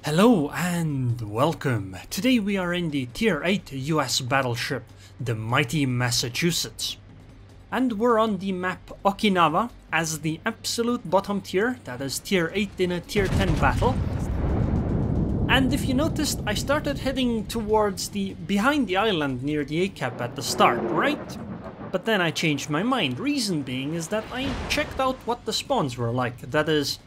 Hello and welcome. Today we are in the Tier 8 US battleship, the mighty Massachusetts. And we're on the map Okinawa as the absolute bottom tier, that is Tier 8 in a Tier 10 battle. And if you noticed, I started heading towards behind the island near the A cap at the start, right? But then I changed my mind. Reason being is that I checked out what the spawns were like. That is,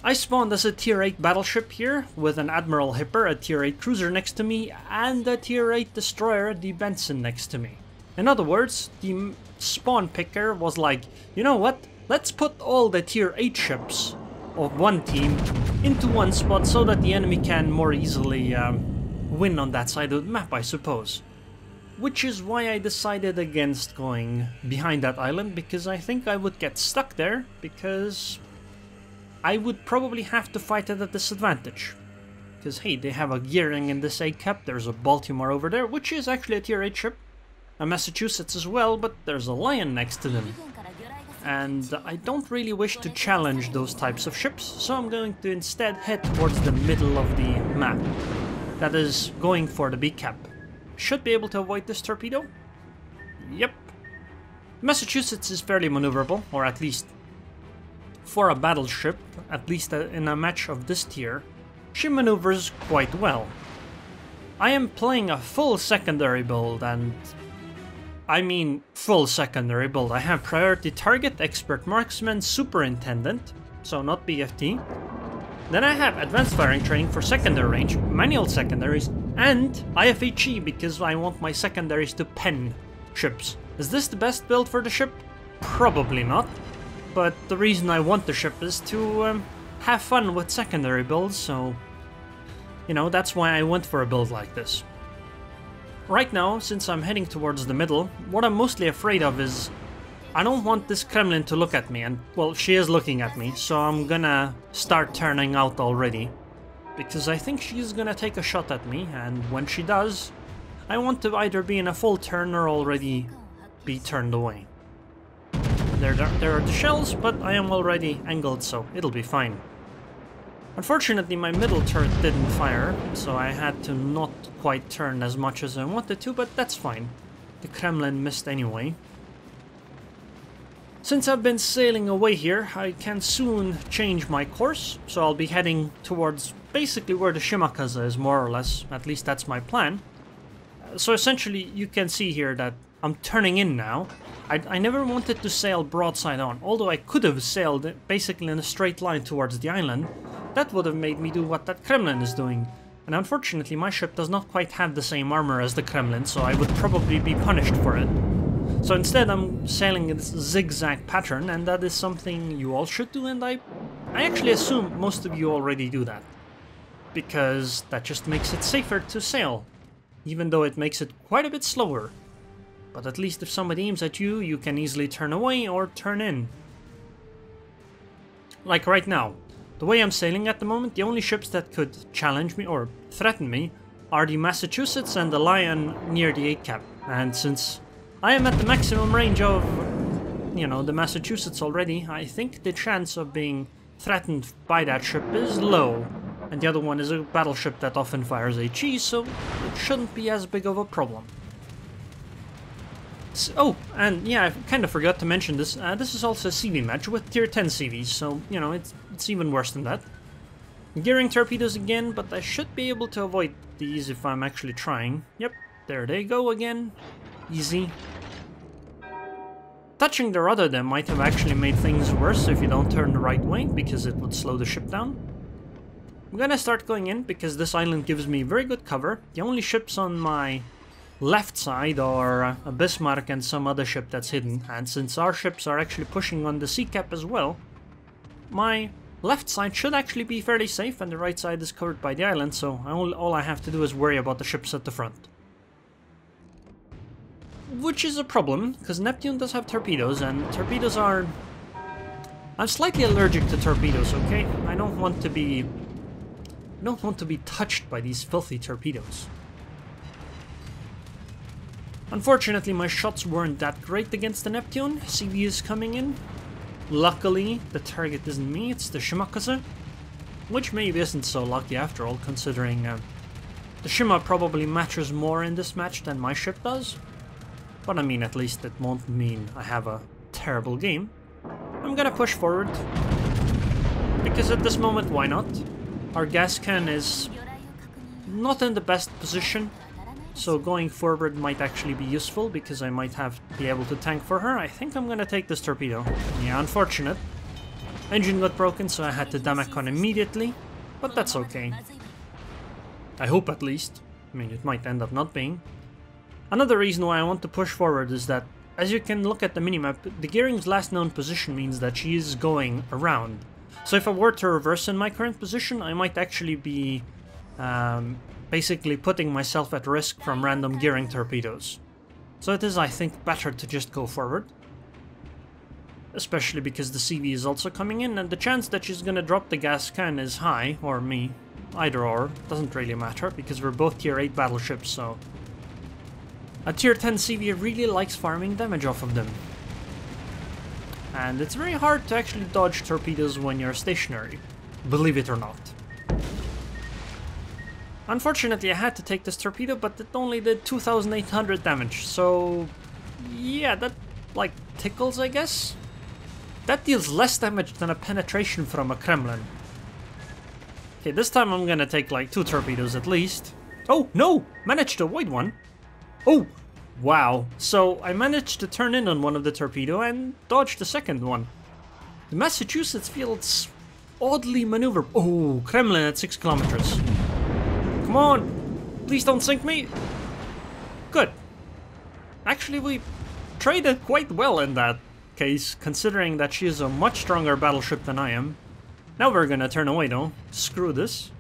I spawned as a Tier 8 battleship here, with an Admiral Hipper, a Tier 8 cruiser next to me, and a Tier 8 destroyer, the Benson, next to me. In other words, the spawn picker was like, you know what, let's put all the Tier 8 ships of one team into one spot so that the enemy can more easily win on that side of the map, I suppose. Which is why I decided against going behind that island, because I think I would get stuck there, because I would probably have to fight at a disadvantage. Because hey, they have a gearing in this A cap, there's a Baltimore over there, which is actually a Tier 8 ship. A Massachusetts as well, but there's a Lion next to them. And I don't really wish to challenge those types of ships, so I'm going to instead head towards the middle of the map. That is, going for the B cap. Should be able to avoid this torpedo. Yep. Massachusetts is fairly maneuverable, or at least for a battleship, at least in a match of this tier, she maneuvers quite well. I am playing a full secondary build, and I mean full secondary build. I have Priority Target, Expert Marksman, Superintendent, so not BFT. Then I have Advanced Firing Training for secondary range, Manual Secondaries, and IFHE because I want my secondaries to pen ships. Is this the best build for the ship? Probably not. But the reason I want the ship is to have fun with secondary builds, so you know, that's why I went for a build like this. Right now, since I'm heading towards the middle, what I'm mostly afraid of is I don't want this Kremlin to look at me, and well, she is looking at me, so I'm gonna start turning out already. Because I think she's gonna take a shot at me, and when she does, I want to either be in a full turn or already be turned away. There are the shells, but I am already angled, so it'll be fine. Unfortunately, my middle turret didn't fire, so I had to not quite turn as much as I wanted to, but that's fine. The Kremlin missed anyway. Since I've been sailing away here, I can soon change my course, so I'll be heading towards basically where the Shimakaza is, more or less. At least that's my plan. So essentially, you can see here that I'm turning in now. I never wanted to sail broadside on, although I could have sailed basically in a straight line towards the island. That would have made me do what that Kremlin is doing. And unfortunately, my ship does not quite have the same armor as the Kremlin, so I would probably be punished for it. So instead, I'm sailing in this zigzag pattern, and that is something you all should do, and I actually assume most of you already do that. Because that just makes it safer to sail, even though it makes it quite a bit slower. But at least if somebody aims at you, you can easily turn away or turn in. Like right now. The way I'm sailing at the moment, the only ships that could challenge me or threaten me are the Massachusetts and the Lion near the A cap. And since I am at the maximum range of, you know, the Massachusetts already, I think the chance of being threatened by that ship is low. And the other one is a battleship that often fires HE, so it shouldn't be as big of a problem. Oh, and yeah, I kind of forgot to mention this. This is also a CV match with Tier 10 CVs, so, you know, it's even worse than that. Gearing torpedoes again, but I should be able to avoid these if I'm actually trying. Yep, there they go again. Easy. Touching the rudder then might have actually made things worse if you don't turn the right way, because it would slow the ship down. I'm gonna start going in, because this island gives me very good cover. The only ships on my left side are a Bismarck and some other ship that's hidden, and since our ships are actually pushing on the C cap as well, my left side should actually be fairly safe, and the right side is covered by the island, so all I have to do is worry about the ships at the front. Which is a problem, because Neptune does have torpedoes, and torpedoes are... I'm slightly allergic to torpedoes, okay? I don't want to be touched by these filthy torpedoes. Unfortunately, my shots weren't that great against the Neptune. CV is coming in. Luckily, the target isn't me, it's the Shimakaze. Which maybe isn't so lucky after all, considering the Shima probably matters more in this match than my ship does. But I mean, at least it won't mean I have a terrible game. I'm gonna push forward. Because at this moment, why not? Our gas can is not in the best position. So going forward might actually be useful because I might be able to tank for her. I think I'm gonna take this torpedo. Yeah, unfortunate. Engine got broken, so I had to Damacon immediately. But that's okay. I hope at least. I mean, it might end up not being. Another reason why I want to push forward is that, as you can look at the minimap, the Gearing's last known position means that she is going around. So if I were to reverse in my current position, I might actually be basically putting myself at risk from random Gearing torpedoes. So it is, I think, better to just go forward. Especially because the CV is also coming in, and the chance that she's gonna drop the gas can is high, or me. Either or, doesn't really matter, because we're both tier 8 battleships, so... A tier 10 CV really likes farming damage off of them. And it's very hard to actually dodge torpedoes when you're stationary, believe it or not. Unfortunately, I had to take this torpedo, but it only did 2,800 damage, so... yeah, that, like, tickles, I guess? That deals less damage than a penetration from a Kremlin. Okay, this time I'm gonna take like 2 torpedoes at least. Oh, no! Managed to avoid one. Oh, wow. So I managed to turn in on one of the torpedo and dodge the second one. The Massachusetts feels oddly maneuverable. Oh, Kremlin at 6 kilometers. Come on! Please don't sink me! Good. Actually, we traded quite well in that case, considering that she is a much stronger battleship than I am. Now we're gonna turn away though. Screw this.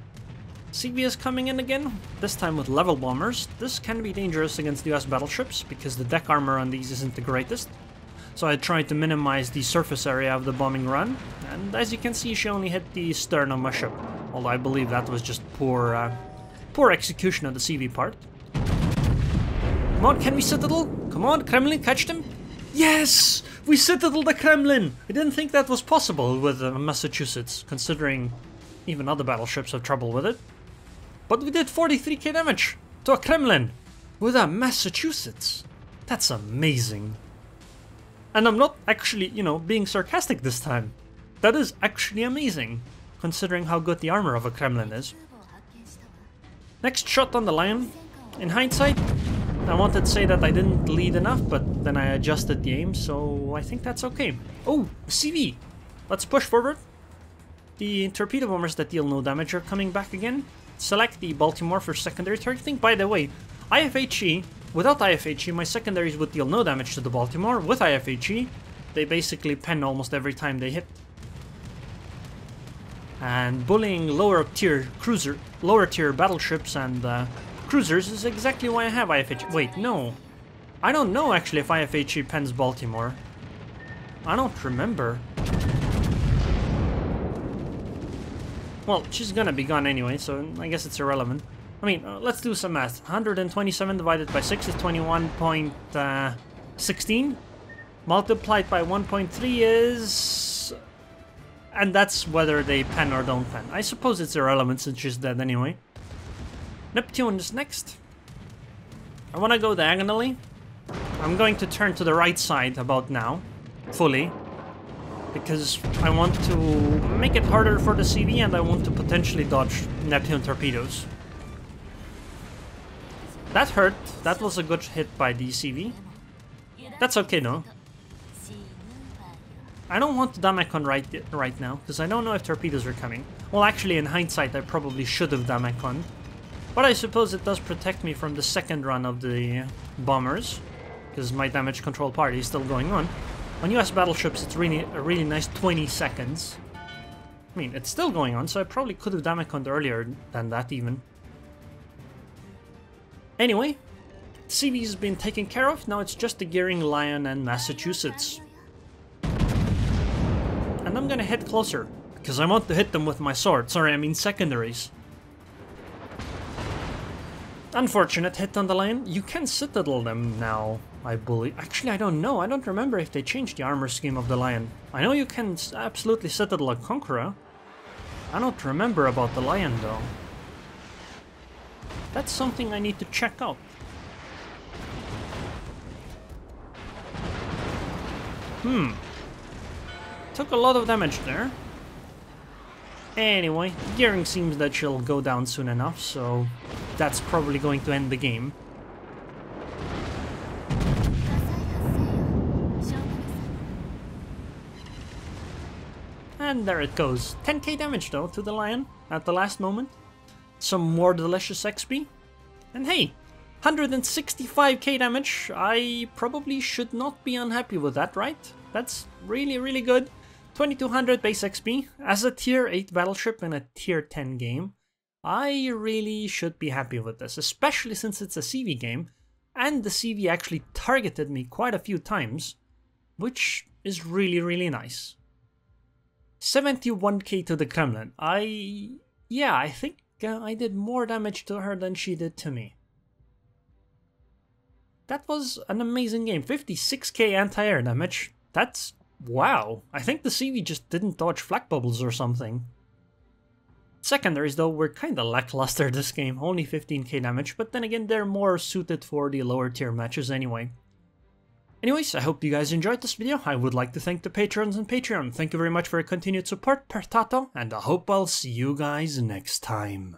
CV is coming in again, this time with level bombers. This can be dangerous against US battleships, because the deck armor on these isn't the greatest. So I tried to minimize the surface area of the bombing run, and as you can see, she only hit the stern of my ship. Although I believe that was just poor execution of the CV part. Come on, can we citadel? Come on, Kremlin, catch them! Yes! We citadeled the Kremlin! I didn't think that was possible with Massachusetts, considering even other battleships have trouble with it. But we did 43k damage to a Kremlin with a Massachusetts. That's amazing. And I'm not actually, you know, being sarcastic this time. That is actually amazing, considering how good the armor of a Kremlin is. Next shot on the Lion. In hindsight, I wanted to say that I didn't lead enough, but then I adjusted the aim, so I think that's okay. Oh, CV! Let's push forward. The torpedo bombers that deal no damage are coming back again. Select the Baltimore for secondary targeting. By the way, IFHE, without IFHE, my secondaries would deal no damage to the Baltimore. With IFHE, they basically pen almost every time they hit. And bullying lower tier battleships and cruisers is exactly why I have IFHE. Wait, no. I don't know actually if IFHE pens Baltimore. I don't remember. Well, she's gonna be gone anyway, so I guess it's irrelevant. I mean, let's do some math. 127 divided by 6 is 21.16. Multiplied by 1.3 is... and that's whether they pen or don't pen. I suppose it's irrelevant since she's dead anyway. Neptune is next. I want to go diagonally. I'm going to turn to the right side about now, fully, because I want to make it harder for the CV and I want to potentially dodge Neptune torpedoes. That hurt. That was a good hit by the CV. That's okay though. I don't want to Damacon right now, because I don't know if torpedoes are coming. Well, actually, in hindsight, I probably should have Damacon. But I suppose it does protect me from the second run of the bombers, because my damage control party is still going on. On US battleships, it's really a really nice 20 seconds. I mean, it's still going on, so I probably could have Damaconed earlier than that even. Anyway, CV's been taken care of, now it's just the Gearing, Lion and Massachusetts. And I'm gonna head closer, because I want to hit them with my sword. Sorry, I mean secondaries. Unfortunate hit on the Lion. You can citadel them now I believe. Actually, I don't know. I don't remember if they changed the armor scheme of the Lion. I know you can absolutely Citadel a Conqueror. I don't remember about the Lion though. That's something I need to check out. Took a lot of damage there. Anyway, gearing seems that she'll go down soon enough, so that's probably going to end the game. And there it goes. 10k damage though to the Lion at the last moment. Some more delicious XP. And hey, 165k damage. I probably should not be unhappy with that, right? That's really, really good. 2200 base XP. As a tier 8 battleship in a tier 10 game, I really should be happy with this, especially since it's a CV game, and the CV actually targeted me quite a few times, which is really, really nice. 71k to the Kremlin. Yeah, I think I did more damage to her than she did to me. That was an amazing game. 56k anti-air damage. That's... wow. I think the CV just didn't dodge flak bubbles or something. Secondaries though were kinda lackluster this game. Only 15k damage, but then again they're more suited for the lower tier matches anyway. Anyways, I hope you guys enjoyed this video. I would like to thank the patrons on Patreon. Thank you very much for your continued support, per tato, and I hope I'll see you guys next time.